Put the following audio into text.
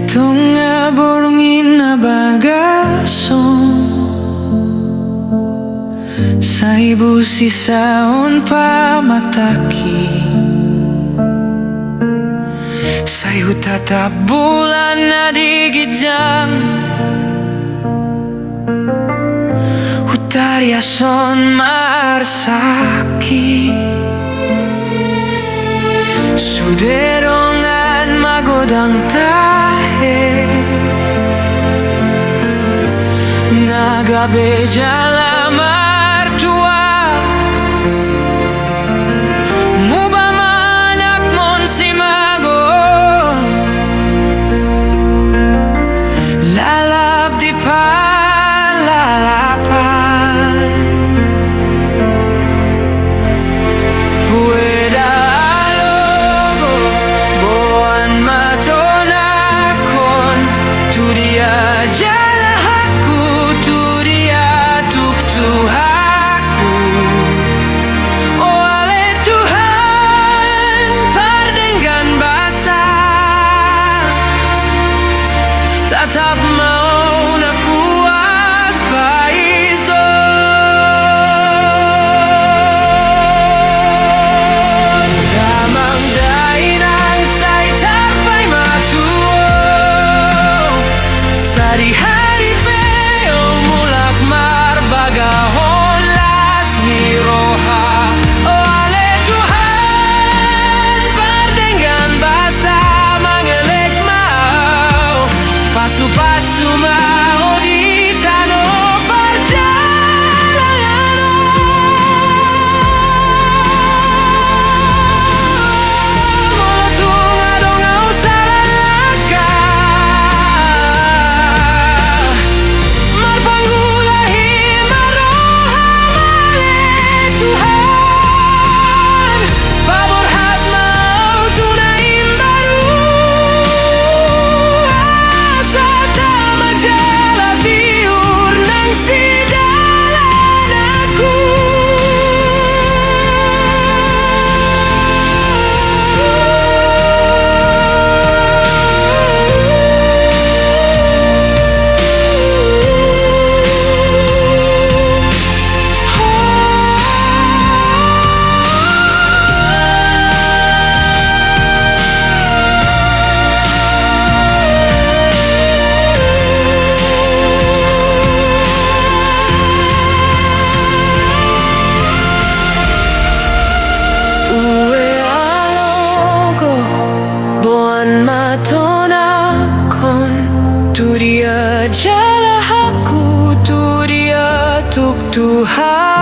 Tunga borngin na bagason sa ibu sisaon pa mataki sa'yo tatap bulan na digijang utariason maarsaki suderongan magodang tahe nagabeja lamar tua mubamanak mon si mago lalap di palalapan weda alogo boan matonakon tu dia jalahaku tu dia tuk-tuhaku oh ale Tuhan pardenggan basah tatap mau na puas paizon damang dainang say tapay matuo sa di-hari peo mulak marbagahon las ngiroha oh ale Tuhan pardenggan basah mangelek mau pasu-pasu mau di tanah perjalanan motunga dong au salalaka marpanggulahi maroha male Tuhan paborhat mau tunain baru asa tamajala tiur nang sidalan aku Uwe alogo boan matonakon tu dia jalahaku tu dia tuk-tuhaku